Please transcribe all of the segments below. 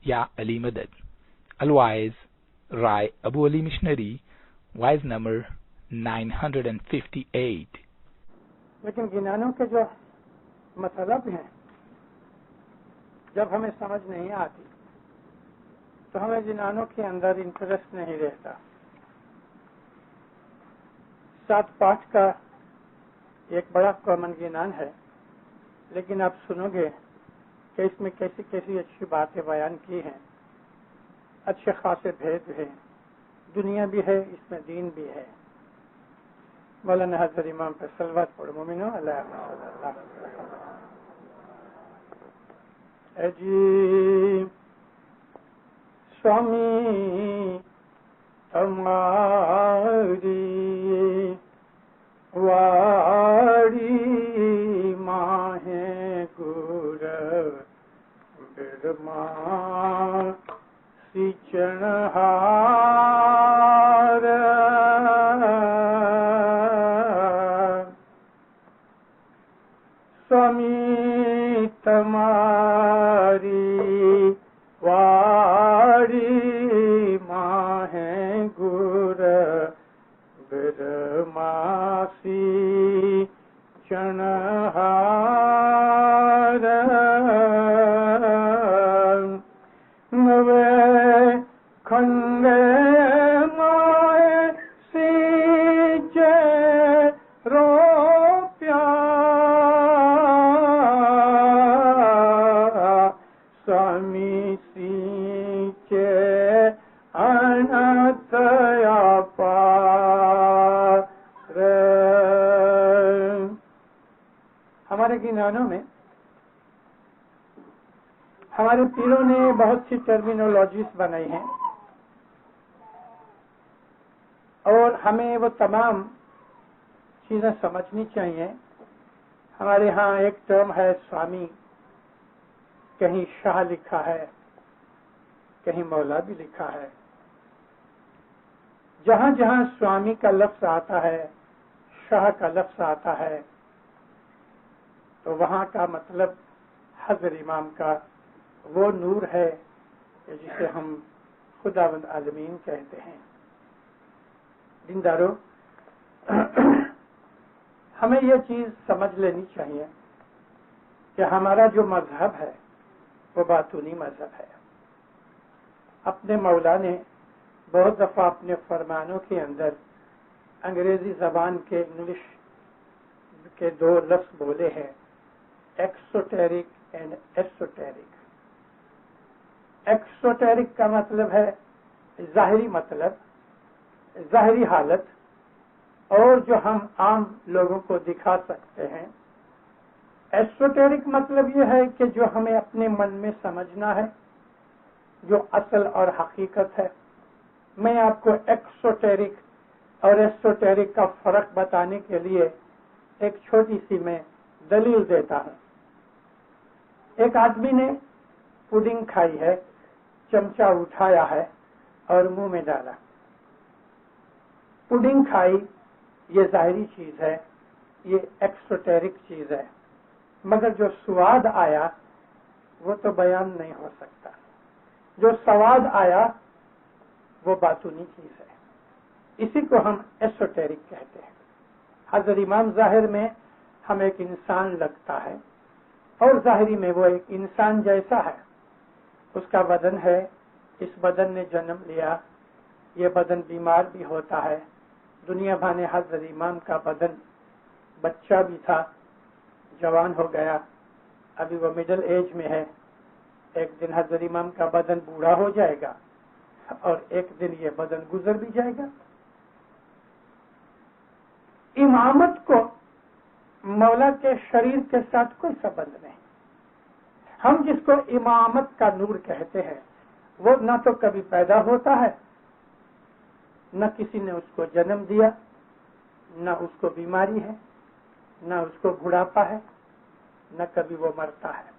Ya Ali Madad. Otherwise, Rai Abu Ali Missionary, wise number 958. لیکن گنانوں کے جو مطلب ہیں جب ہمیں سمجھ نہیں آتی تو ہمیں گنانوں کے اندر انٹرسٹ نہیں رہتا. 7 پاٹ کا ایک بڑا کامن گنان ہے، لیکن آپ سنو گے کہ اس میں کیسی کیسی اچھی باتیں بیان کی ہیں، اچھے خاصے بھید ہیں، دنیا بھی ہے، اس میں دین بھی ہے. مولانا حضرت امام پر صلوات پڑھو مومنو. اللہ اے جی سوامی ہماری واڑی ماہ گر برما سی چنہار سوامی تماری واڑی ماہ گر برماسی چنہار نوے کھنڈے مائے سیچے رو سوامی سیچے انتیا پار. ہمارے گنانوں میں ہمارے پیروں نے بہت سی ٹرمینالوجیز بنائی ہیں اور ہمیں وہ تمام چیزیں سمجھنی چاہیے. ہمارے ہاں ایک ٹرم ہے سوامی، کہیں شاہ لکھا ہے، کہیں مولا بھی لکھا ہے. جہاں جہاں سوامی کا لفظ آتا ہے، شاہ کا لفظ آتا ہے، تو وہاں کا مطلب حضرت امام کا وہ نور ہے جسے ہم خداوند عالمین کہتے ہیں. دیندارو، ہمیں یہ چیز سمجھ لینی چاہیے کہ ہمارا جو مذہب ہے وہ باطنی مذہب ہے. اپنے مولا نے بہت دفعہ اپنے فرمانوں کے اندر انگریزی زبان کے انگلش کے 2 لفظ بولے ہیں، ایکسوٹیرک اینڈ ایسوٹیرک. ایکسوٹیرک کا مطلب ہے ظاہری مطلب، ظاہری حالت، اور جو ہم عام لوگوں کو دکھا سکتے ہیں. ایسوٹیرک مطلب یہ ہے کہ جو ہمیں اپنے من میں سمجھنا ہے، جو اصل اور حقیقت ہے. میں آپ کو ایکسوٹیرک اور ایسوٹیرک کا فرق بتانے کے لیے ایک چھوٹی سی میں دلیل دیتا ہوں. ایک آدمی نے پڈنگ کھائی ہے، چمچہ اٹھایا ہے اور منہ میں ڈالا. پڈنگ کھائی یہ ظاہری چیز ہے، یہ ایکسوٹیرک چیز ہے، مگر جو سواد آیا وہ تو بیان نہیں ہو سکتا. جو سواد آیا وہ باطنی چیز ہے، اسی کو ہم ایسوٹیرک کہتے ہیں. حضرت امام ظاہر میں ہم ایک انسان لگتا ہے اور ظاہری میں وہ ایک انسان جیسا ہے. اس کا بدن ہے، اس بدن نے جنم لیا، یہ بدن بیمار بھی ہوتا ہے. دنیا بھر نے حضرت امام کا بدن بچہ بھی تھا، جوان ہو گیا، ابھی وہ مڈل ایج میں ہے. ایک دن حضرت امام کا بدن بوڑھا ہو جائے گا اور ایک دن یہ بدن گزر بھی جائے گا. امامت کو مولا کے شریر کے ساتھ کوئی سبند نہیں. ہم جس کو امامت کا نور کہتے ہیں وہ نہ تو کبھی پیدا ہوتا ہے، نہ کسی نے اس کو جنم دیا، نہ اس کو بیماری ہے، نہ اس کو بڑھاپا ہے، نہ کبھی وہ مرتا ہے.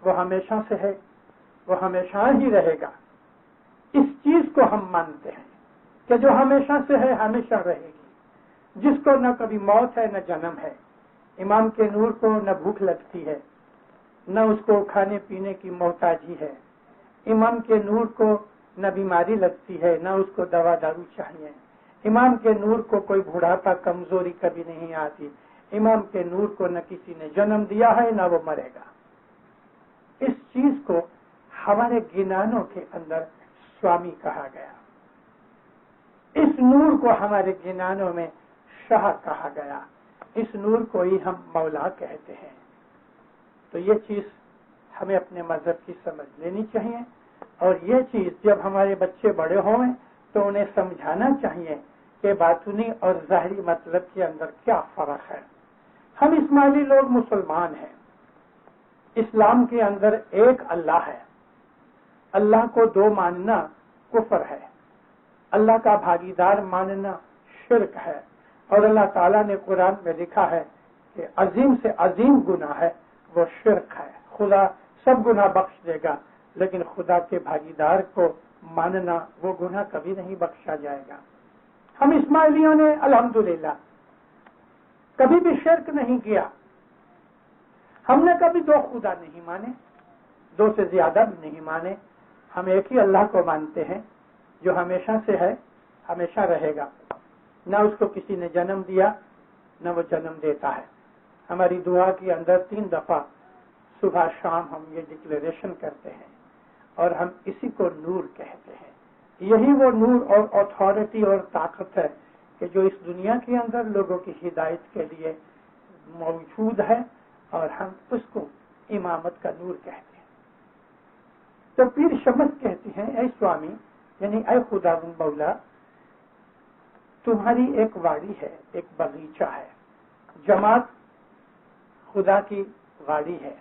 وہ ہمیشہ سے ہے، وہ ہمیشہ ہی رہے گا. اس چیز کو ہم مانتے ہیں کہ جو ہمیشہ سے ہے ہمیشہ رہے گی، جس کو نہ کبھی موت ہے نہ جنم ہے. امام کے نور کو نہ بھوک لگتی ہے، نہ اس کو کھانے پینے کی محتاجی ہے. امام کے نور کو نہ بیماری لگتی ہے نہ اس کو دوا دارو چاہیے. امام کے نور کو کوئی بڑھاپا کمزوری کبھی نہیں آتی. امام کے نور کو نہ کسی نے جنم دیا ہے نہ وہ مرے گا. اس چیز کو ہمارے گنانوں کے اندر سوامی کہا گیا. اس نور کو ہمارے گنانوں میں شاہ کہا گیا. اس نور کو ہی ہم مولا کہتے ہیں. تو یہ چیز ہمیں اپنے مذہب کی سمجھ لینی چاہیے، اور یہ چیز جب ہمارے بچے بڑے ہوں تو انہیں سمجھانا چاہیے کہ باطنی اور ظاہری مطلب کے اندر کیا فرق ہے. ہم اسماعیلی لوگ مسلمان ہیں. اسلام کے اندر ایک اللہ ہے. اللہ کو دو ماننا کفر ہے. اللہ کا بھاگیدار ماننا شرک ہے. اور اللہ تعالیٰ نے قرآن میں لکھا ہے کہ عظیم سے عظیم گناہ ہے وہ شرک ہے. خدا سب گناہ بخش دے گا، لیکن خدا کے بھاگیدار کو ماننا وہ گناہ کبھی نہیں بخشا جائے گا. ہم اسماعیلیوں نے الحمدللہ کبھی بھی شرک نہیں کیا. ہم نے کبھی دو خدا نہیں مانے، دو سے زیادہ بھی نہیں مانے. ہم ایک ہی اللہ کو مانتے ہیں جو ہمیشہ سے ہے، ہمیشہ رہے گا. نہ اس کو کسی نے جنم دیا نہ وہ جنم دیتا ہے. ہماری دعا کے اندر 3 دفعہ صبح شام ہم یہ ڈکلیریشن کرتے ہیں، اور ہم اسی کو نور کہتے ہیں. یہی وہ نور اور اتھارٹی اور طاقت ہے کہ جو اس دنیا کے اندر لوگوں کی ہدایت کے لیے موجود ہے، اور ہم اس کو امامت کا نور کہتے ہیں. تو پیر شمس کہتی ہیں اے سوامی، یعنی اے خدا مولا، تمہاری ایک واڑی ہے، ایک باغیچہ ہے. جماعت خدا کی واڑی ہے.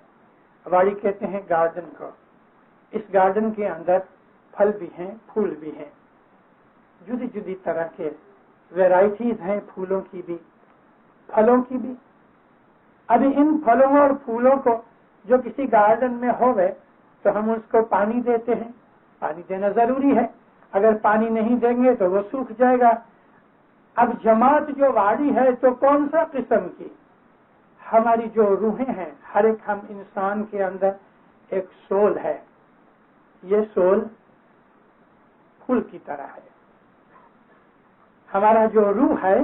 واڑی کہتے ہیں گارڈن کو. اس گارڈن کے اندر پھل بھی ہیں، پھول بھی ہیں، جدی جدی طرح کے ویرائٹیز ہیں، پھولوں کی بھی پھلوں کی بھی. ابھی ان پھلوں اور پھولوں کو جو کسی گارڈن میں ہوئے تو ہم اس کو پانی دیتے ہیں. پانی دینا ضروری ہے. اگر پانی نہیں دیں گے تو وہ سوکھ جائے گا. اب جماعت جو واڑی ہے تو کون سا قسم کی؟ ہماری جو روحیں ہیں، ہر ایک ہم انسان کے اندر ایک سول ہے. یہ سول پھول کی طرح ہے. ہمارا جو روح ہے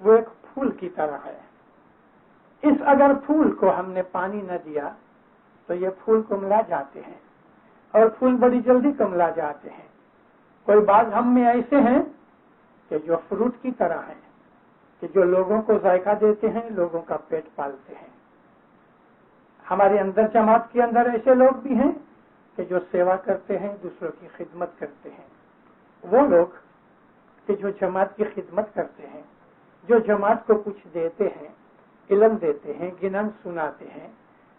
وہ ایک پھول کی طرح ہے. اس اگر پھول کو ہم نے پانی نہ دیا تو یہ پھول کملا جاتے ہیں، اور پھول بڑی جلدی کملا جاتے ہیں. کوئی بعض ہم میں ایسے ہیں کہ جو فروٹ کی طرح ہیں، کہ جو لوگوں کو ذائقہ دیتے ہیں، لوگوں کا پیٹ پالتے ہیں. ہمارے اندر جماعت کے اندر ایسے لوگ بھی ہیں کہ جو سیوا کرتے ہیں، دوسروں کی خدمت کرتے ہیں. وہ لوگ کہ جو جماعت کی خدمت کرتے ہیں، جو جماعت کو کچھ دیتے ہیں، علم دیتے ہیں، گنن سناتے ہیں،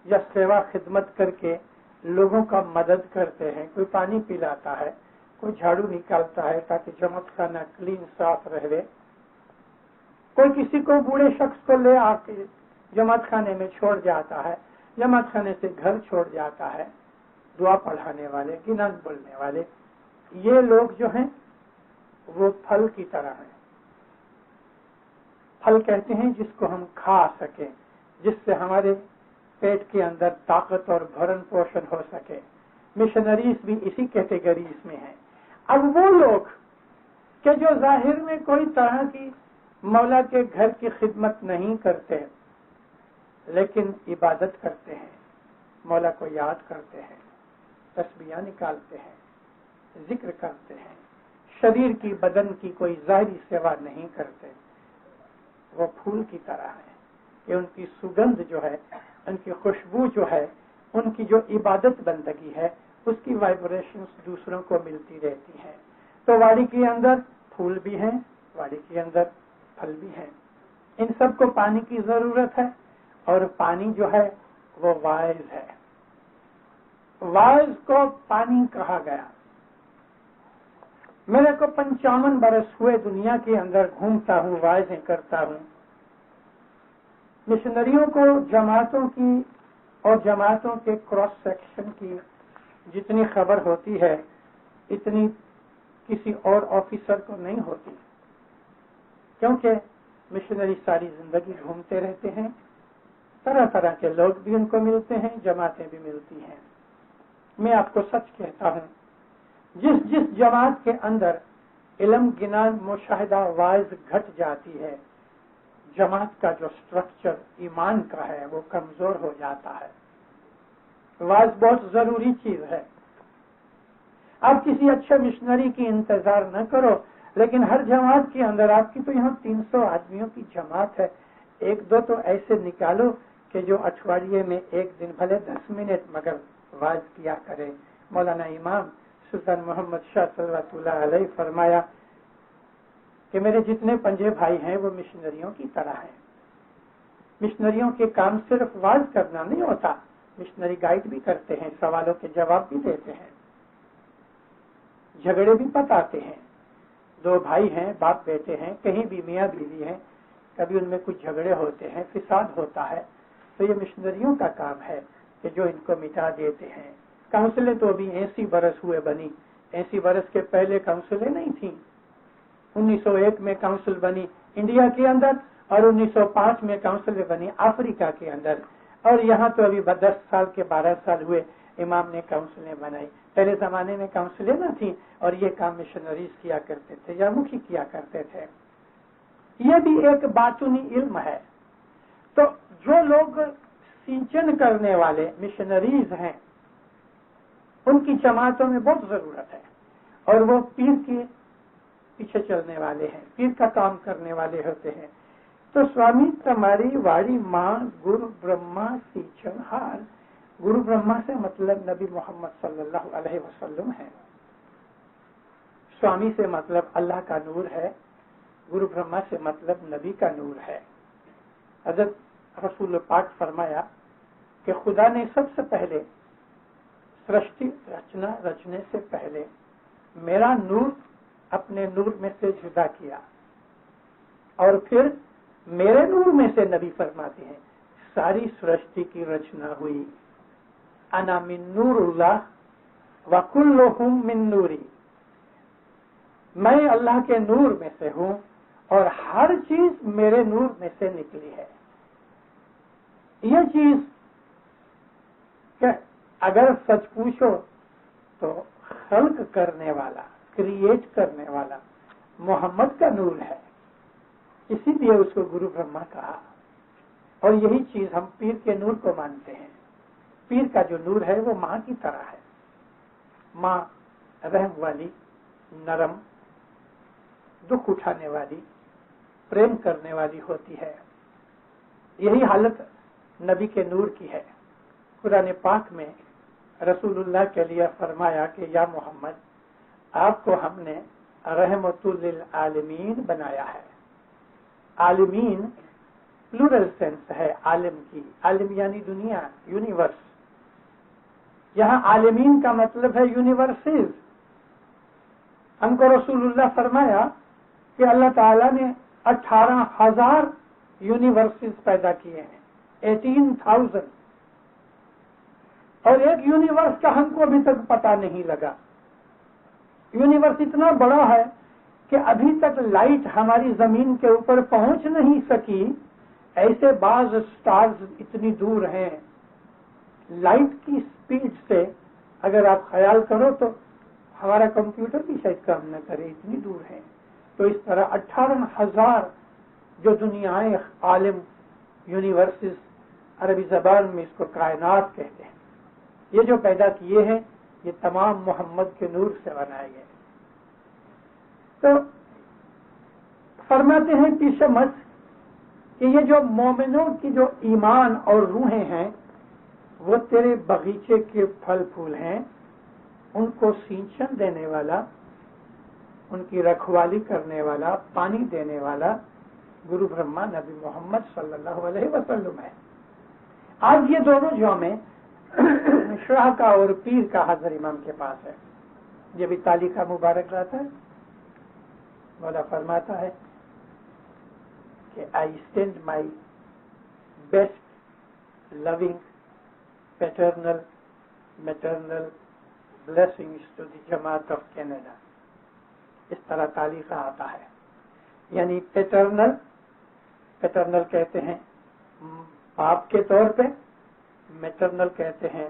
یا سیوا خدمت کر کے لوگوں کا مدد کرتے ہیں. کوئی پانی پلاتا ہے، کوئی جھاڑو نکالتا ہے تاکہ جماعت خانہ کلین صاف رہے. کوئی کسی کو بوڑھے شخص کو لے آ کے جماعت خانے میں چھوڑ جاتا ہے، جماعت خانے سے گھر چھوڑ جاتا ہے. دعا پڑھانے والے، گنن بولنے والے، یہ لوگ جو ہیں وہ پھل کی طرح ہیں. پھل کہتے ہیں جس کو ہم کھا سکیں، جس سے ہمارے پیٹ کے اندر طاقت اور بھرن پوشن ہو سکے. مشنریز بھی اسی کیٹیگریز میں ہیں. اب وہ لوگ کہ جو ظاہر میں کوئی طرح کی مولا کے گھر کی خدمت نہیں کرتے، لیکن عبادت کرتے ہیں، مولا کو یاد کرتے ہیں، تسبیحاں نکالتے ہیں، ذکر کرتے ہیں، شریر کی بدن کی کوئی ظاہری سیوا نہیں کرتے، وہ پھول کی طرح ہے کہ ان کی سگندھ جو ہے، ان کی خوشبو جو ہے، ان کی جو عبادت بندگی ہے، اس کی وائبریشنز دوسروں کو ملتی رہتی ہیں. تو واڑی کے اندر پھول بھی ہیں، واڑی کے اندر پھل بھی ہیں. ان سب کو پانی کی ضرورت ہے، اور پانی جو ہے وہ وائز ہے. وائز کو پانی کہا گیا. میرے کو 55 برس ہوئے دنیا کے اندر گھومتا ہوں، وائزیں کرتا ہوں. مشنریوں کو جماعتوں کی اور جماعتوں کے کراس سیکشن کی جتنی خبر ہوتی ہے اتنی کسی اور آفیسر کو نہیں ہوتی، کیونکہ مشنری ساری زندگی گھومتے رہتے ہیں. طرح طرح کے لوگ بھی ان کو ملتے ہیں، جماعتیں بھی ملتی ہیں. میں آپ کو سچ کہتا ہوں، جس جماعت کے اندر علم گنان مشاہدہ وائز گھٹ جاتی ہے، جماعت کا جو سٹرکچر ایمان کا ہے وہ کمزور ہو جاتا ہے۔ وائز بہت ضروری چیز ہے۔ آپ کسی اچھے مشنری کی انتظار نہ کرو، لیکن ہر جماعت کے اندر، آپ کی تو یہاں 300 آدمیوں کی جماعت ہے، ایک دو تو ایسے نکالو کہ جو اٹھواڑیے میں ایک دن بھلے 10 منٹ مگر واز کیا کرے۔ مولانا امام سلطان محمد شاہ صلوات اللہ علیہ فرمایا کہ میرے جتنے پنجے بھائی ہیں وہ مشنریوں کی طرح ہیں۔ مشنریوں کے کام صرف واز کرنا نہیں ہوتا، مشنری گائیڈ بھی کرتے ہیں، سوالوں کے جواب بھی دیتے ہیں، جھگڑے بھی پتاتے ہیں۔ دو بھائی ہیں، باپ بیٹے ہیں، کہیں بھی میاں بیوی ہیں، کبھی ان میں کچھ جھگڑے ہوتے ہیں، فساد ہوتا ہے، تو یہ مشنریوں کا کام ہے کہ جو ان کو مٹا دیتے ہیں۔ کاؤنسلیں تو ابھی 80 برس ہوئے بنی، 80 برس کے پہلے کاؤنسلیں نہیں تھیں۔ 1901 میں کاؤنسل بنی انڈیا کے اندر، اور 1905 میں کاؤنسل بنی افریقہ کے اندر، اور یہاں تو ابھی 10 سال کے 12 سال ہوئے امام نے کاؤنسلیں بنائی۔ پہلے زمانے میں کاؤنسلیں نہ تھیں، اور یہ کام مشنریز کیا کرتے تھے یا مکھی کیا کرتے تھے۔ یہ بھی ایک باطنی علم ہے۔ تو جو لوگ سینچن کرنے والے مشنریز ہیں ان کی جماعتوں میں بہت ضرورت ہے، اور وہ پیر کے پیچھے چلنے والے ہیں، پیر کا کام کرنے والے ہوتے ہیں۔ تو سوامی تمہاری واڑی ماں گرو برہما سیچن ہار، گرو برہما سے مطلب نبی محمد صلی اللہ علیہ وسلم ہے، سوامی سے مطلب اللہ کا نور ہے، گرو برہما سے مطلب نبی کا نور ہے۔ حضرت رسول پاک فرمایا کہ خدا نے سب سے پہلے سرشٹی رچنے سے پہلے میرا نور اپنے نور میں سے جدا کیا، اور پھر میرے نور میں سے نبی فرماتے ہیں ساری سرشٹی کی رچنا ہوئی۔ انا من نور اللہ وکلہم من نوری، میں اللہ کے نور میں سے ہوں اور ہر چیز میرے نور میں سے نکلی ہے۔ یہ چیز کہ اگر سچ پوچھو تو خلق کرنے والا، کریٹ کرنے والا محمد کا نور ہے، اسی لیے اس کو گرو برہما کہا۔ اور یہی چیز ہم پیر کے نور کو مانتے ہیں۔ پیر کا جو نور ہے وہ ماں کی طرح ہے، ماں رحم والی، نرم، دکھ اٹھانے والی، پریم کرنے والی ہوتی ہے۔ یہی حالت نبی کے نور کی ہے۔ قرآن پاک میں رسول اللہ کے لیے فرمایا کہ یا محمد، آپ کو ہم نے رحمت للعالمین بنایا ہے۔ عالمین پلورل سینس ہے عالم کی، عالم یعنی دنیا، یونیورس۔ یہاں عالمین کا مطلب ہے یونیورسز۔ ہم کو رسول اللہ فرمایا کہ اللہ تعالیٰ نے 18,000 یونیورسز پیدا کیے ہیں، 18,000، اور ایک یونیورس کا ہم کو ابھی تک پتہ نہیں لگا۔ یونیورس اتنا بڑا ہے کہ ابھی تک لائٹ ہماری زمین کے اوپر پہنچ نہیں سکی، ایسے بعض سٹارز اتنی دور ہیں۔ لائٹ کی سپیڈ سے اگر آپ خیال کرو تو ہمارا کمپیوٹر بھی شاید کام نہ کرے، اتنی دور ہے۔ تو اس طرح 18,000 جو دنیائیں عالم، یونیورسز، عربی زبان میں اس کو کائنات کہتے ہیں، یہ جو پیدا کیے ہیں یہ تمام محمد کے نور سے بنائے گئے۔ تو فرماتے ہیں پیشمس کہ یہ جو مومنوں کی جو ایمان اور روحیں ہیں وہ تیرے باغیچے کے پھل پھول ہیں، ان کو سینچن دینے والا، ان کی رکھوالی کرنے والا، پانی دینے والا گرو برہما نبی محمد صلی اللہ علیہ وسلم ہے۔ آج یہ دونوں جومیں شاہ کا اور پیر کا حضر امام کے پاس ہے۔ یہ بھی تالی کا مبارک رہتا ہے۔ مولا فرماتا ہے کہ I send my best loving paternal maternal blessings to the Jamaat of Canada۔ اس طرح تالی کا آتا ہے، یعنی پیٹرنل کہتے ہیں باپ کے طور پہ، میٹرنل کہتے ہیں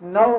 9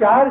4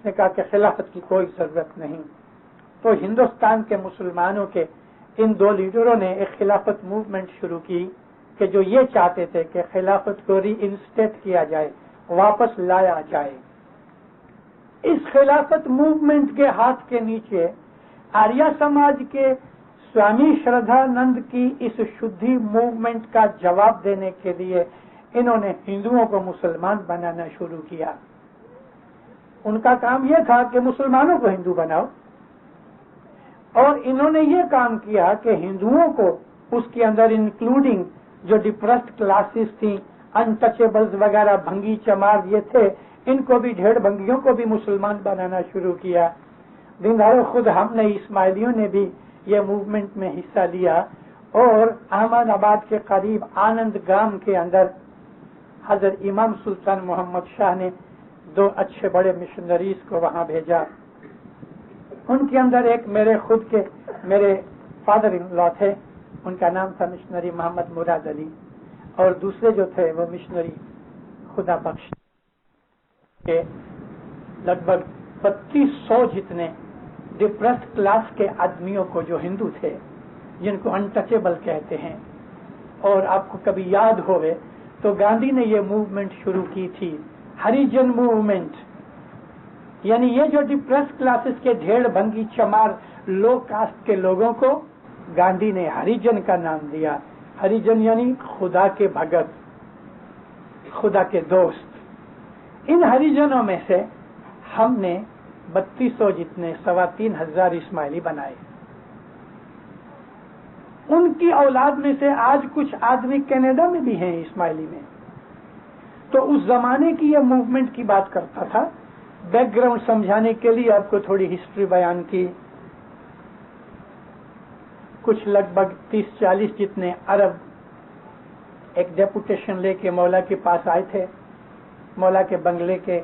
اس نے کہا کہ خلافت کی کوئی ضرورت نہیں. تو ہندوستان کے مسلمانوں کے ان دو لیڈروں نے ایک خلافت موومنٹ شروع کی کہ جو یہ چاہتے تھے کہ خلافت کو ری انسٹیٹ کیا جائے, واپس لایا جائے. اس خلافت موومنٹ کے ہاتھ کے نیچے آریہ سماج کے سوامی شردھانند کی اس شدھی موومنٹ کا جواب دینے کے لیے انہوں نے ہندوؤں کو مسلمان بنانا شروع کیا. ان کا کام یہ تھا کہ مسلمانوں کو ہندو بناؤ, اور انہوں نے یہ کام کیا کہ ہندوؤں کو اس کے اندر انکلوڈنگ جو ڈپریسڈ کلاسز تھیں, انٹچیبلز وغیرہ, بھنگی چمار یہ تھے, ان کو بھی, ڈھیڑ بھنگیوں کو بھی مسلمان بنانا شروع کیا. دندارو خود ہم نے اسماعیلیوں نے بھی یہ موومنٹ میں حصہ لیا, اور احمد آباد کے قریب آنند گام کے اندر حضرت امام سلطان محمد شاہ نے 2 اچھے بڑے مشنریز کو وہاں بھیجا. ان کے اندر ایک میرے فادر ان لا تھے, ان کا نام تھا مشنری محمد مراد علی, اور دوسرے جو تھے وہ مشنری خدا بخش کے لگ بھگ 3200 جتنے ڈپریسڈ کلاس کے آدمیوں کو جو ہندو تھے, جن کو انٹچیبل کہتے ہیں. اور آپ کو کبھی یاد ہوئے تو گاندھی نے یہ موومنٹ شروع کی تھی, ہریجن موومنٹ. یعنی یہ جو ڈپریس کلاسز کے ڈھیڑ بھنگی چمار لو کاسٹ کے لوگوں کو گاندھی نے ہریجن کا نام دیا. ہریجن یعنی خدا کے بھگت, خدا کے دوست. ان ہریجنوں میں سے ہم نے 3200 جتنے 3500 اسماعیلی بنائے. ان کی اولاد میں سے آج کچھ آدمی کینیڈا میں بھی ہیں اسماعیلی میں. تو اس زمانے کی یہ موومنٹ کی بات کرتا تھا. بیک گراؤنڈ سمجھانے کے لیے آپ کو تھوڑی ہسٹری بیان کی. کچھ لگ بھگ 30-40 جتنے عرب ایک ڈیپوٹیشن لے کے مولا کے پاس آئے تھے. مولا کے بنگلے کے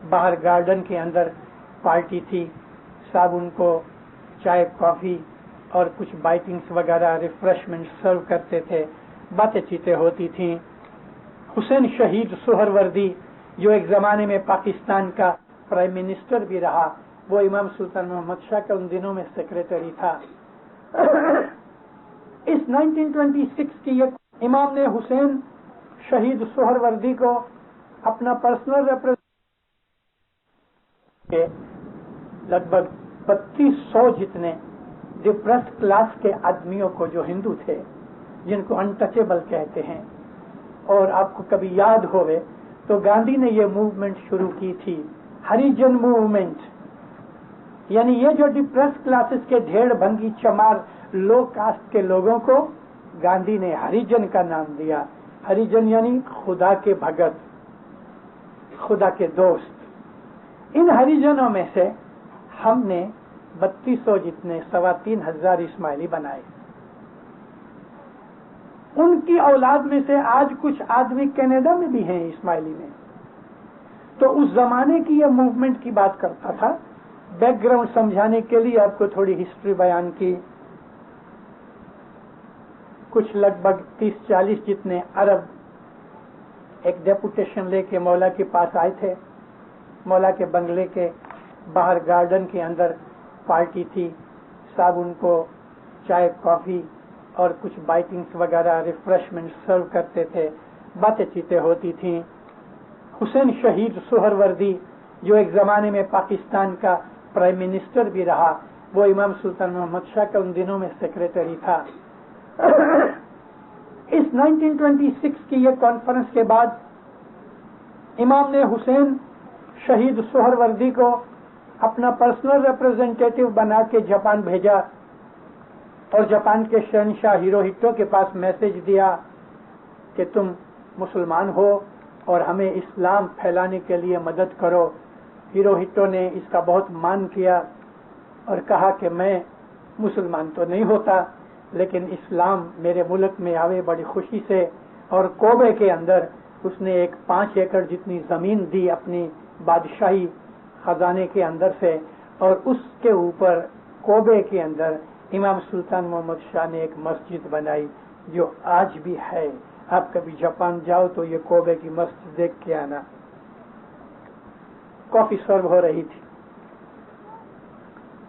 باہر گارڈن کے اندر پارٹی تھی. صاحب ان کو چائے, کافی اور کچھ بائٹنگس وغیرہ, ریفریشمنٹ سرو کرتے تھے. باتیں چیتیں ہوتی تھیں. حسین شہید سہروردی جو ایک زمانے میں پاکستان کا پرائم منسٹر بھی رہا, وہ امام سلطان محمد شاہ کا ان دنوں میں سیکریٹری تھا. اس 1926 کی امام نے حسین شہید سہروردی کو اپنا پرسنل ریپرزینٹیٹو لگ بھگ 3200 جتنے ڈپریسڈ کلاس کے آدمیوں کو جو ہندو تھے, جن کو انٹچیبل کہتے ہیں. اور آپ کو کبھی یاد ہوئے تو گاندھی نے یہ موومنٹ شروع کی تھی, ہریجن موومنٹ. یعنی یہ جو ڈپریس کلاسز کے ڈھیڑ بھنگی چمار لو کاسٹ کے لوگوں کو گاندھی نے ہریجن کا نام دیا. ہریجن یعنی خدا کے بھگت, خدا کے دوست. ان ہریجنوں میں سے ہم نے 3200 جتنے 3500 اسماعیلی بنائے. ان کی اولاد میں سے آج کچھ آدمی کینیڈا میں بھی ہیں اسماعیلی میں. تو اس زمانے کی یہ موومنٹ کی بات کرتا تھا. بیک گراؤنڈ سمجھانے کے لیے آپ کو تھوڑی ہسٹری بیان کی. کچھ لگ بھگ 30-40 جتنے عرب ایک ڈیپوٹیشن لے کے مولا کے پاس آئے تھے. مولا کے بنگلے کے باہر گارڈن کے اندر پارٹی تھی. صاحب ان کو چائے, کافی اور کچھ بائٹنگس وغیرہ, ریفریشمنٹ سرو کرتے تھے. باتیں چیتیں ہوتی تھیں. حسین شہید سہروردی جو ایک زمانے میں پاکستان کا پرائم منسٹر بھی رہا, وہ امام سلطان محمد شاہ کا ان دنوں میں سیکریٹری تھا. اس 1926 کی یہ کانفرنس کے بعد امام نے حسین شہید سہروردی کو اپنا پرسنل ریپرزینٹیٹو بنا کے جاپان بھیجا, اور جاپان کے شہنشاہ ہیروہیٹو کے پاس میسج دیا کہ تم مسلمان ہو اور ہمیں اسلام پھیلانے کے لیے مدد کرو. ہیروہیٹو نے اس کا بہت مان کیا اور کہا کہ میں مسلمان تو نہیں ہوتا, لیکن اسلام میرے ملک میں آوے بڑی خوشی سے. اور کوبے کے اندر اس نے ایک 5 ایکڑ جتنی زمین دی اپنی بادشاہی خزانے کے اندر سے, اور اس کے اوپر کوبے کے اندر امام سلطان محمد شاہ نے ایک مسجد بنائی جو آج بھی ہے. آپ کبھی جاپان جاؤ تو یہ کوبے کی مسجد دیکھ کے آنا. کافی سرو ہو رہی تھی.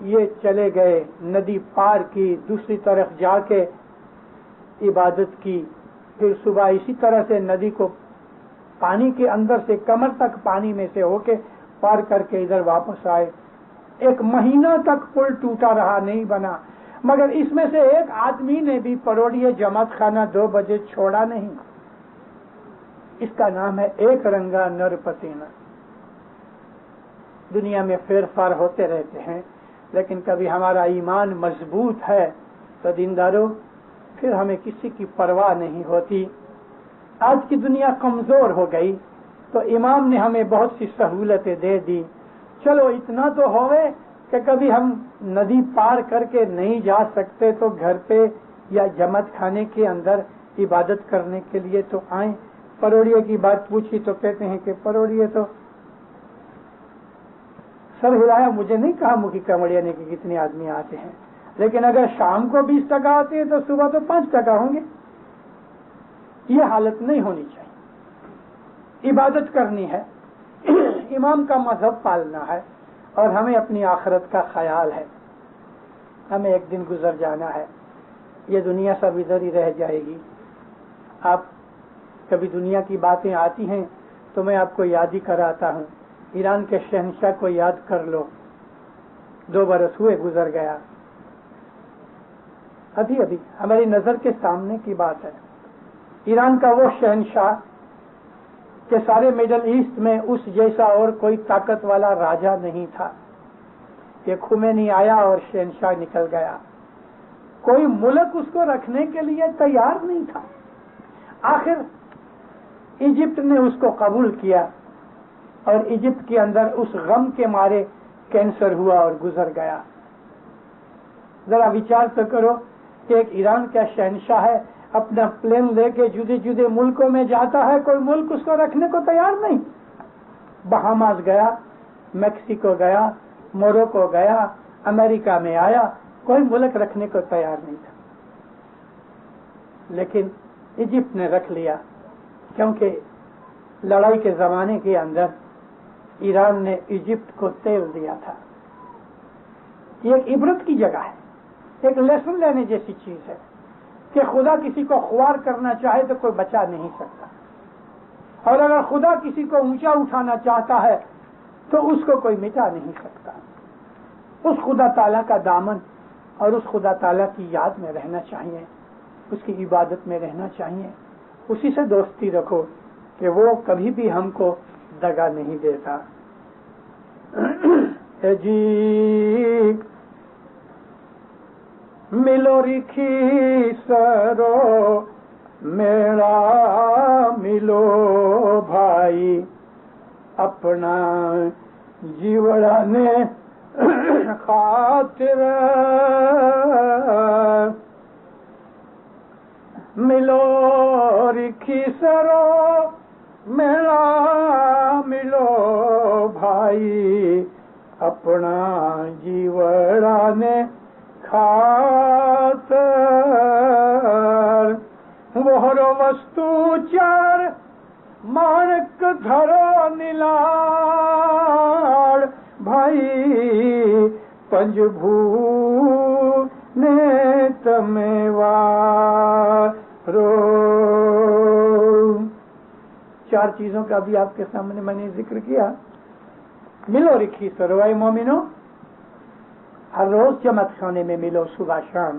یہ چلے گئے، ندی پار کی، دوسری طرف جا کے عبادت کی، پھر صبح اسی طرح سے ندی کو پانی کے اندر سے کمر تک پانی میں سے ہو کے پار کر کے ادھر واپس آئے۔ 1 مہینہ تک پل ٹوٹا رہا، نہیں بنا، مگر اس میں سے ایک آدمی نے بھی پروڑیے جماعت خانہ 2 بجے چھوڑا نہیں۔ اس کا نام ہے ایک رنگا نرپتینا۔ دنیا میں پھیر پھار ہوتے رہتے ہیں، لیکن کبھی ہمارا ایمان مضبوط ہے تو دینداروں پھر ہمیں کسی کی پرواہ نہیں ہوتی۔ آج کی دنیا کمزور ہو گئی تو امام نے ہمیں بہت سی سہولتیں دے دی، چلو اتنا تو ہوئے کہ کبھی ہم ندی پار کر کے نہیں جا سکتے تو گھر پہ یا جماعت خانے کے اندر عبادت کرنے کے لیے تو آئیں۔ پروڑیے کی بات پوچھی تو کہتے ہیں کہ پروڑیے تو سر ہلایا، مجھے نہیں کہا مکھی کمڑیا نے کہ کتنے آدمی آتے ہیں، لیکن اگر شام کو 20 ٹکا آتے ہیں تو صبح تو 5 ٹکا ہوں گے۔ یہ حالت نہیں ہونی چاہیے۔ عبادت کرنی ہے، امام کا مذہب پالنا ہے، اور ہمیں اپنی آخرت کا خیال ہے۔ ہمیں ایک دن گزر جانا ہے، یہ دنیا سب ادھر ہی رہ جائے گی۔ آپ کبھی دنیا کی باتیں آتی ہیں تو میں آپ کو یاد ہی کراتا ہوں، ایران کے شہنشاہ کو یاد کر لو، 2 برس ہوئے گزر گیا، ابھی ابھی ہماری نظر کے سامنے کی بات ہے۔ ایران کا وہ شہنشاہ کہ سارے میڈل ایسٹ میں اس جیسا اور کوئی طاقت والا راجا نہیں تھا۔ یہ خمینی آیا اور شہنشاہ نکل گیا، کوئی ملک اس کو رکھنے کے لیے تیار نہیں تھا۔ آخر ایجپٹ نے اس کو قبول کیا، اور ایجپٹ کے اندر اس غم کے مارے کینسر ہوا اور گزر گیا۔ ذرا وچار تو کرو کہ ایک ایران کا شہنشاہ ہے، اپنا پلین لے کے جدے جدے ملکوں میں جاتا ہے، کوئی ملک اس کو رکھنے کو تیار نہیں۔ بہاماس گیا، میکسیکو گیا، موروکو گیا، امریکہ میں آیا، کوئی ملک رکھنے کو تیار نہیں تھا، لیکن ایجپٹ نے رکھ لیا، کیونکہ لڑائی کے زمانے کے اندر ایران نے ایجپٹ کو تیل دیا تھا۔ یہ ایک عبرت کی جگہ ہے، ایک لیسن لینے جیسی چیز ہے کہ خدا کسی کو خوار کرنا چاہے تو کوئی بچا نہیں سکتا، اور اگر خدا کسی کو اونچا اٹھانا چاہتا ہے تو اس کو کوئی مٹا نہیں سکتا۔ اس خدا تعالیٰ کا دامن اور اس خدا تعالیٰ کی یاد میں رہنا چاہیے، اس کی عبادت میں رہنا چاہیے، اسی سے دوستی رکھو کہ وہ کبھی بھی ہم کو دگا نہیں دیتا۔ جی ملو رکھی سرو میرا ملو بھائی، اپنا جیوڑا نے خاطر ملو رکھی سرو میرا ملو بھائی، اپنا جیوڑا نے خاطر وہرو وستو چار مانک دھرو نیلاڑ بھائی، پنج بھو نے تمہیں وارو۔ 4 چیزوں کا بھی آپ کے سامنے میں نے ذکر کیا۔ ملو رکھی سروائے مومنو، ہر روز جماعت خانے میں ملو، صبح شام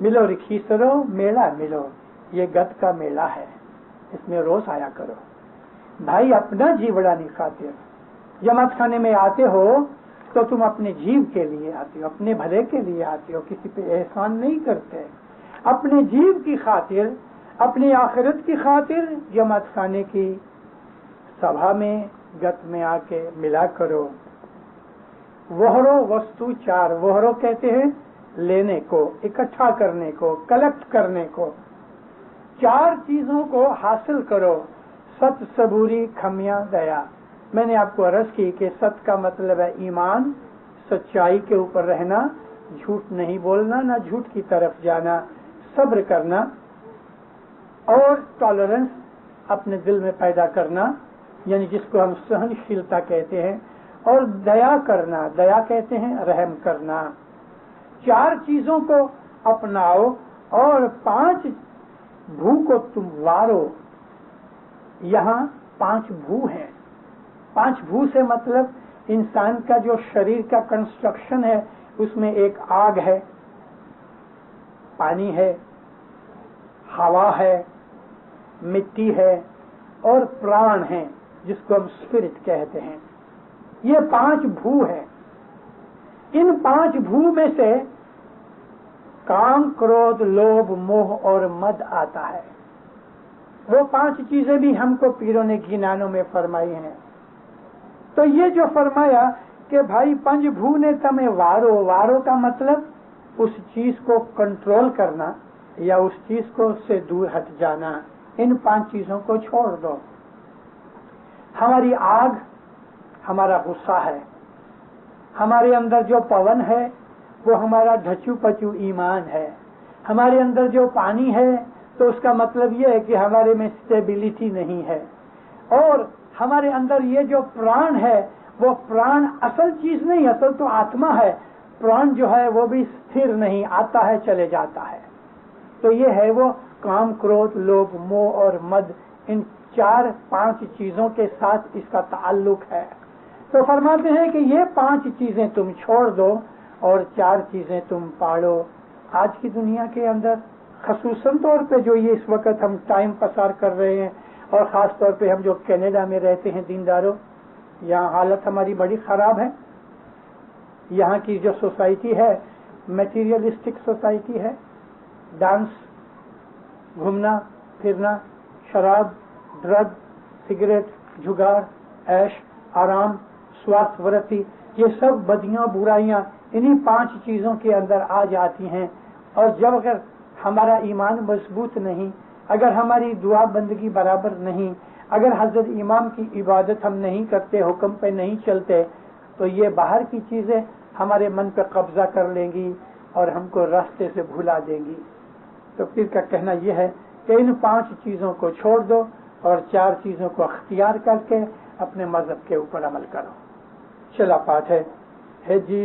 ملو رکھی سرو، میلہ ملو، یہ گت کا میلہ ہے، اس میں روز آیا کرو۔ بھائی اپنا جیوڑا نہیں کھاتے، جماعت خانے میں آتے ہو تو تم اپنے جیو کے لیے آتے ہو، اپنے بھلے کے لیے آتے ہو، کسی پہ احسان نہیں کرتے، اپنے جیو کی خاطر، اپنی آخرت کی خاطر جماعت خانے کی سبھا میں گت میں آ کے ملا کرو۔ وہرو وستو چار، وہرو کہتے ہیں لینے کو، اکٹھا کرنے کو، کلیکٹ کرنے کو۔ 4 چیزوں کو حاصل کرو، ست صبوری کھمیا دیا۔ میں نے آپ کو عرض کی کہ ست کا مطلب ہے ایمان، سچائی کے اوپر رہنا، جھوٹ نہیں بولنا، نہ جھوٹ کی طرف جانا، صبر کرنا، اور ٹالرنس اپنے دل میں پیدا کرنا، یعنی جس کو ہم سہنشیلتا کہتے ہیں، اور دیا کرنا، دیا کہتے ہیں رحم کرنا، 4 چیزوں کو اپناؤ اور 5 بھو کو تم وارو۔ یہاں 5 بھو ہیں۔ 5 بھو سے مطلب انسان کا جو شریر کا کنسٹرکشن ہے، اس میں ایک آگ ہے، پانی ہے، ہوا ہے، مٹی ہے اور پران ہے جس کو ہم اسپرٹ کہتے ہیں۔ یہ 5 بھو ہیں۔ ان 5 بھو میں سے کام، کرودھ، لوبھ، موہ اور مد آتا ہے۔ وہ 5 چیزیں بھی ہم کو پیروں نے گنانوں میں فرمائی ہیں۔ تو یہ جو فرمایا کہ بھائی 5 بھو نے تمہیں وارو، وارو کا مطلب اس چیز کو کنٹرول کرنا یا اس چیز کو اس سے دور ہٹ جانا۔ ان 5 چیزوں کو چھوڑ دو۔ ہماری آگ ہمارا غصہ ہے، ہمارے اندر جو پون ہے وہ ہمارا ڈھچو پچو ایمان ہے، ہمارے اندر جو پانی ہے تو اس کا مطلب یہ ہے کہ ہمارے میں اسٹیبلٹی نہیں ہے، اور ہمارے اندر یہ جو پران ہے وہ پران اصل چیز نہیں، اصل تو آتما ہے۔ پران جو ہے وہ بھی ستھر نہیں، آتا ہے چلے جاتا ہے۔ تو یہ ہے وہ کام، کرودھ، لوبھ، موہ اور مد، ان 4-5 چیزوں کے ساتھ اس کا تعلق ہے۔ تو فرماتے ہیں کہ یہ 5 چیزیں تم چھوڑ دو اور 4 چیزیں تم پالو۔ آج کی دنیا کے اندر خصوصاً طور پہ جو یہ اس وقت ہم ٹائم پسار کر رہے ہیں، اور خاص طور پہ ہم جو کینیڈا میں رہتے ہیں دینداروں، یہاں حالت ہماری بڑی خراب ہے۔ یہاں کی جو سوسائٹی ہے میٹیریلسٹک سوسائٹی ہے، ڈانس، گھومنا پھرنا، شراب، ڈرگ، سگریٹ، جگار، عیش آرام، سوارتھ ورتی، یہ سب بدیاں برائیاں انہی 5 چیزوں کے اندر آ جاتی ہیں۔ اور جب اگر ہمارا ایمان مضبوط نہیں، اگر ہماری دعا بندگی برابر نہیں، اگر حضرت امام کی عبادت ہم نہیں کرتے، حکم پہ نہیں چلتے، تو یہ باہر کی چیزیں ہمارے من پہ قبضہ کر لیں گی اور ہم کو راستے سے بھلا دیں گی۔ تو پھر کا کہنا یہ ہے کہ ان 5 چیزوں کو چھوڑ دو اور 4 چیزوں کو اختیار کر کے اپنے مذہب کے اوپر عمل کرو۔ چلا پاٹ ہے جی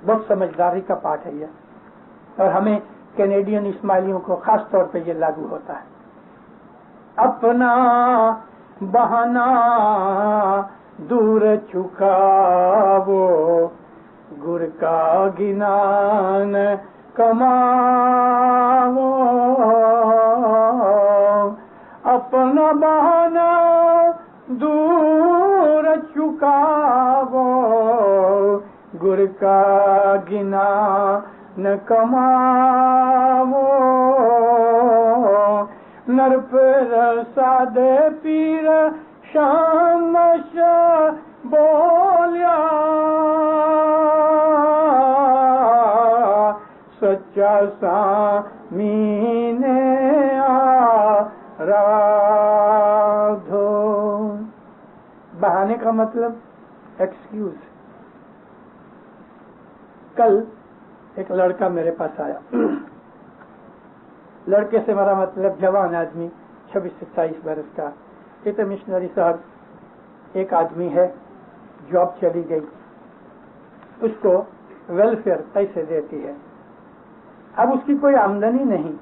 بہت سمجھداری کا پاٹ ہے یہ، اور ہمیں کینیڈین اسماعیلیوں کو خاص طور پہ یہ لاگو ہوتا ہے۔ اپنا بہانا دور چکا وہ گر کا گنان کماو، اپنا بہانا دور چکا وہ گر کا گنان کماو، نر پر سادے پیر شامش بولیا، سچا سامین آرادھو۔ بہانے کا مطلب ایکسکیوز۔ کل ایک لڑکا میرے پاس آیا، لڑکے سے میرا مطلب جوان آدمی 26-27 برس کا، کہتے مشنری صاحب ایک آدمی ہے، جاب چلی گئی، اس کو ویلفیئر پیسے دیتی ہے، اب اس کی کوئی آمدنی نہیں،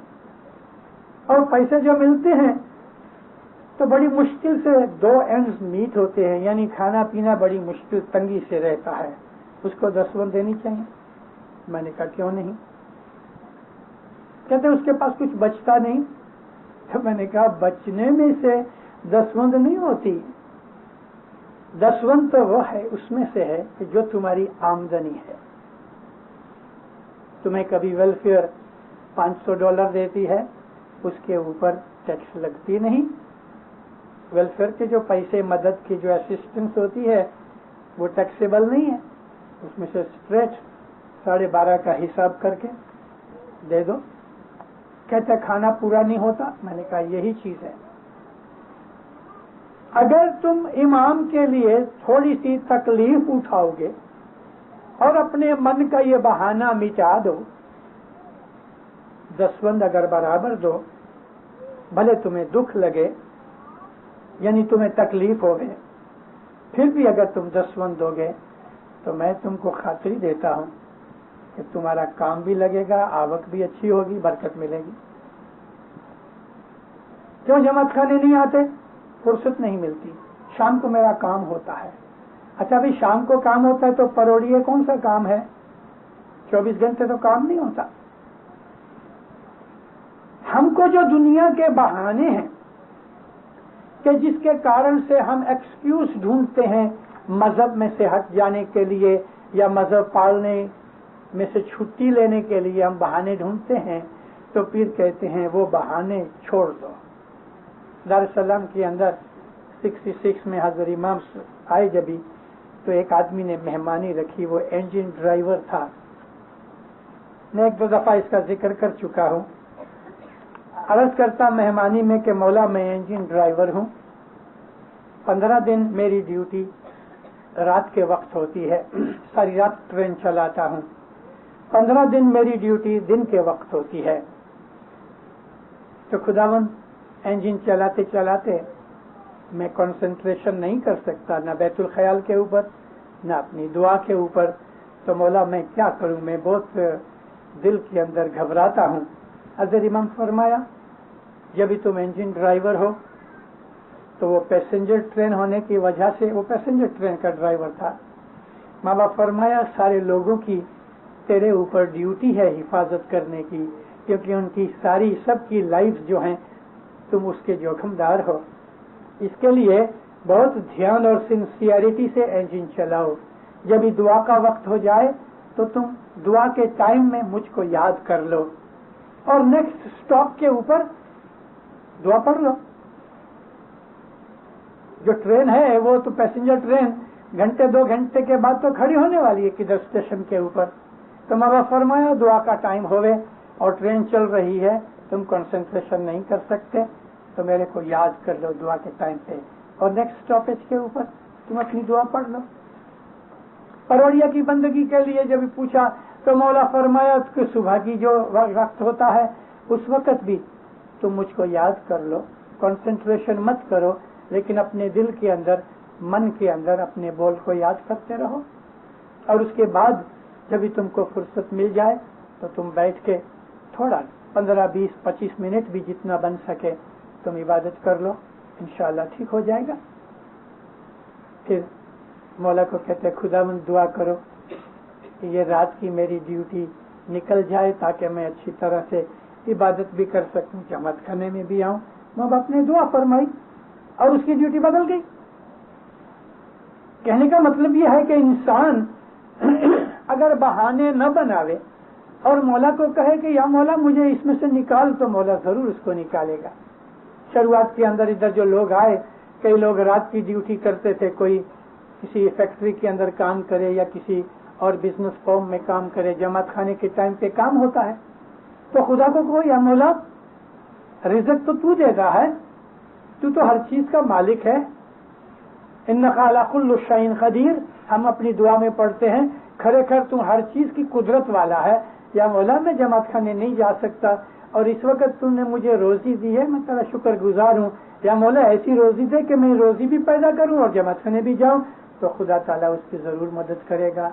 اور پیسے جو ملتے ہیں تو بڑی مشکل سے 2 اینڈز میٹ ہوتے ہیں، یعنی کھانا پینا بڑی مشکل تنگی سے رہتا ہے، اس کو 10 دینی چاہیے۔ میں نے کہا کیوں نہیں؟ کہتے اس کے پاس کچھ بچتا نہیں۔ تو میں نے کہا بچنے میں سے 10 نہیں ہوتی، 10 تو وہ ہے اس میں سے ہے کہ جو تمہاری آمدنی ہے۔ تمہیں کبھی ویلفیئر $500 دیتی ہے، اس کے اوپر ٹیکس لگتی نہیں۔ ویلفیئر کے جو پیسے، مدد کی جو اسسٹنس ہوتی ہے وہ ٹیکسیبل نہیں ہے، اس میں سے اسٹریٹ 12.5 کا حساب کر کے دے دو۔ کہتا کھانا پورا نہیں ہوتا۔ میں نے کہا یہی چیز ہے، اگر تم امام کے لیے تھوڑی سی تکلیف اٹھاؤ گے اور اپنے من کا یہ بہانہ مٹا دو، 10 اگر برابر دو، بھلے تمہیں دکھ لگے یعنی تمہیں تکلیف ہوگی، پھر بھی اگر تم دستوند دو گے تو میں تم کو خاطری دیتا ہوں کہ تمہارا کام بھی لگے گا، آوک بھی اچھی ہوگی، برکت ملے گی۔ کیوں جماعت خانے نہیں آتے؟ فرصت نہیں ملتی، شام کو میرا کام ہوتا ہے۔ اچھا بھی شام کو کام ہوتا ہے تو پروڑیے کون سا کام ہے؟ 24 گھنٹے تو کام نہیں ہوتا۔ ہم کو جو دنیا کے بہانے ہیں کہ جس کے کارن سے ہم ایکسکیوز ڈھونڈتے ہیں مذہب میں سے ہٹ جانے کے لیے یا مذہب پالنے میں سے چھٹی لینے کے لیے ہم بہانے ڈھونڈتے ہیں، تو پیر کہتے ہیں وہ بہانے چھوڑ دو۔ دارالسلام کے اندر 66 میں حضرت امام آئے جبھی تو ایک آدمی نے مہمانی رکھی، وہ انجن ڈرائیور تھا۔ میں ایک دو دفعہ اس کا ذکر کر چکا ہوں۔ عرض کرتا مہمانی میں کہ مولا میں انجن ڈرائیور ہوں، 15 دن میری ڈیوٹی رات کے وقت ہوتی ہے، ساری رات ٹرین چلاتا ہوں، 15 دن میری ڈیوٹی دن کے وقت ہوتی ہے۔ تو خداوند انجن چلاتے چلاتے میں کنسنٹریشن نہیں کر سکتا، نہ بیت الخیال کے اوپر نہ اپنی دعا کے اوپر، تو مولا میں کیا کروں، میں بہت دل کے اندر گھبراتا ہوں۔ حضرت امام فرمایا جب بھی تم انجن ڈرائیور ہو تو وہ پیسنجر ٹرین ہونے کی وجہ سے وہ پیسنجر ٹرین کا ڈرائیور تھا، ماں باپ فرمایا سارے لوگوں کی تیرے اوپر ڈیوٹی ہے حفاظت کرنے کی، کیونکہ ان کی ساری سب کی لائف جو ہیں تم اس کے جوخم دار ہو، اس کے لیے بہت دھیان اور سنسیئرٹی سے انجن چلاؤ۔ جب ہی دعا کا وقت ہو جائے تو تم دعا کے ٹائم میں مجھ کو یاد کر لو اور نیکسٹ سٹاپ کے اوپر دعا پڑھ لو۔ جو ٹرین ہے وہ تو پیسنجر ٹرین گھنٹے 2 گھنٹے کے بعد تو کھڑی ہونے والی ہے کدھر اسٹیشن کے اوپر، تو ماں باپ فرمایا دعا کا ٹائم ہوئے اور ٹرین چل رہی ہے، تم کنسنٹریشن نہیں کر سکتے تو میرے کو یاد کر لو دعا کے ٹائم پہ، اور نیکسٹ اسٹاپیج کے اوپر تم اپنی دعا پڑھ لو۔ پروڑیا کی بندگی کے لیے جب پوچھا تو مولا فرمایا کہ صبح کی جو وقت ہوتا ہے اس وقت بھی تم مجھ کو یاد کر لو، کنسنٹریشن مت کرو، لیکن اپنے دل کے اندر من کے اندر اپنے بول کو یاد کرتے رہو، اور اس کے بعد جب بھی تم کو فرصت مل جائے تو تم بیٹھ کے تھوڑا 15 20 25 منٹ بھی جتنا بن سکے تم عبادت کر لو، انشاءاللہ ٹھیک ہو جائے گا۔ پھر مولا کو کہتے خداوند دعا کرو کہ یہ رات کی میری ڈیوٹی نکل جائے تاکہ میں اچھی طرح سے عبادت بھی کر سکوں، جماعت خانے میں بھی آؤں۔ ماں باپ نے دعا فرمائی اور اس کی ڈیوٹی بدل گئی۔ کہنے کا مطلب یہ ہے کہ انسان اگر بہانے نہ بناوے اور مولا کو کہے کہ یا مولا مجھے اس میں سے نکال، تو مولا ضرور اس کو نکالے گا۔ شروعات کے اندر ادھر جو لوگ آئے، کئی لوگ رات کی ڈیوٹی کرتے تھے، کوئی کسی فیکٹری کے اندر کام کرے یا کسی اور بزنس فارم میں کام کرے، جماعت خانے کے ٹائم پہ کام ہوتا ہے، تو خدا کو کہو یا مولا رزق تو دے رہا ہے، تو ہر چیز کا مالک ہے، انک علی کل شیء قدیر، ہم اپنی دعا میں پڑھتے ہیں کھرے کھر تو ہر چیز کی قدرت والا ہے، یا مولا میں جماعت خانے نہیں جا سکتا اور اس وقت تم نے مجھے روزی دی ہے، میں تیرا شکر گزار ہوں، یا مولا ایسی روزی دے کہ میں روزی بھی پیدا کروں اور جماعت خانے بھی جاؤں، تو خدا تعالیٰ اس کی ضرور مدد کرے گا۔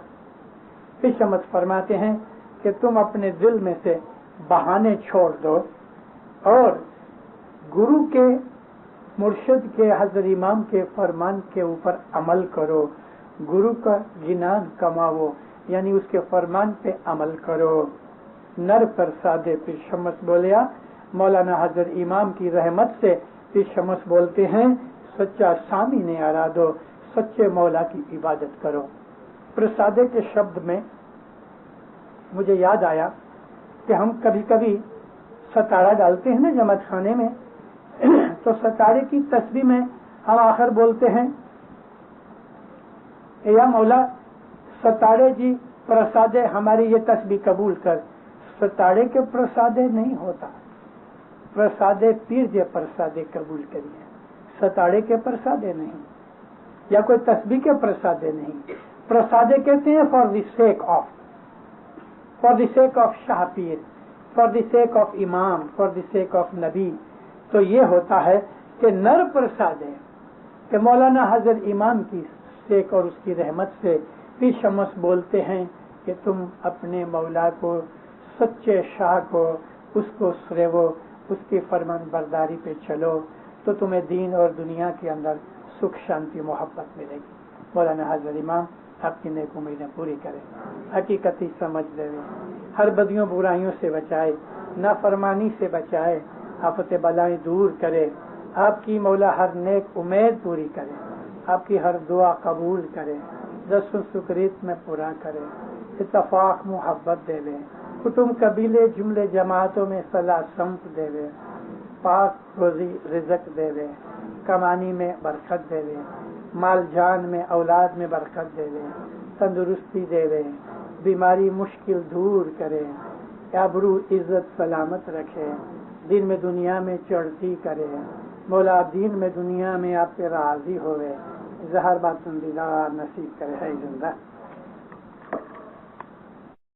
پھر شمس فرماتے ہیں کہ تم اپنے دل میں سے بہانے چھوڑ دو اور گرو کے، مرشد کے، حضرت امام کے فرمان کے اوپر عمل کرو، گرو کا گنان کماؤ، یعنی اس کے فرمان پہ عمل کرو۔ نر پرسادے پھر شمس بولیا، مولانا حضرت امام کی رحمت سے پھر شمس بولتے ہیں سچا سامی نے ارادو، سچے مولا کی عبادت کرو۔ پرسادے کے شبد میں مجھے یاد آیا کہ ہم کبھی کبھی ستارہ ڈالتے ہیں نا جماعت خانے میں، تو ستارے کی تسبیح میں ہم آخر بولتے ہیں یا مولا ستارے جی پرسادے ہماری یہ تسبیح قبول کر۔ ستارے کے پرسادے نہیں ہوتا، پرسادے پیر جے پرسادے قبول کریے، ستارے کے پرسادے نہیں یا کوئی تسبیح کے پرسادے نہیں۔ پرسادے کہتے ہیں for the sake of Shah Pir, for the sake of imam, for the sake of nabi. تو یہ ہوتا ہے کہ نر پرسادے کہ مولانا حضرت امام کی سیک اور اس کی رحمت سے پیر شمس بولتے ہیں کہ تم اپنے مولا کو، سچے شاہ کو، اس کو سریو، اس کی فرمان برداری پہ چلو تو تمہیں دین اور دنیا کے اندر سکھ شانتی محبت ملے گی۔ مولانا حضرت امام آپ کی نیک امیدیں پوری کرے، حقیقتی سمجھ دے، ہر بدیوں برائیوں سے بچائے، نافرمانی سے بچائے، آفت بلائیں دور کرے، آپ کی مولا ہر نیک امید پوری کرے، آپ کی ہر دعا قبول کرے، دس سکریت میں پورا کرے، اتفاق محبت دے وے، کٹم قبیلے جملے جماعتوں میں صلاح سمت دے وے، پاک روزی رزق دے وے، کمانی میں برکت دے وے، مال جان میں اولاد میں برکت دے وے، تندرستی دے وے، بیماری مشکل دور کرے، آبرو عزت سلامت رکھے، دین میں دنیا میں چڑھتی کرے، مولا دین میں دنیا میں آپ پہ راضی ہوئے، زہر باطن دیدار نصیب کرے ہے زندہ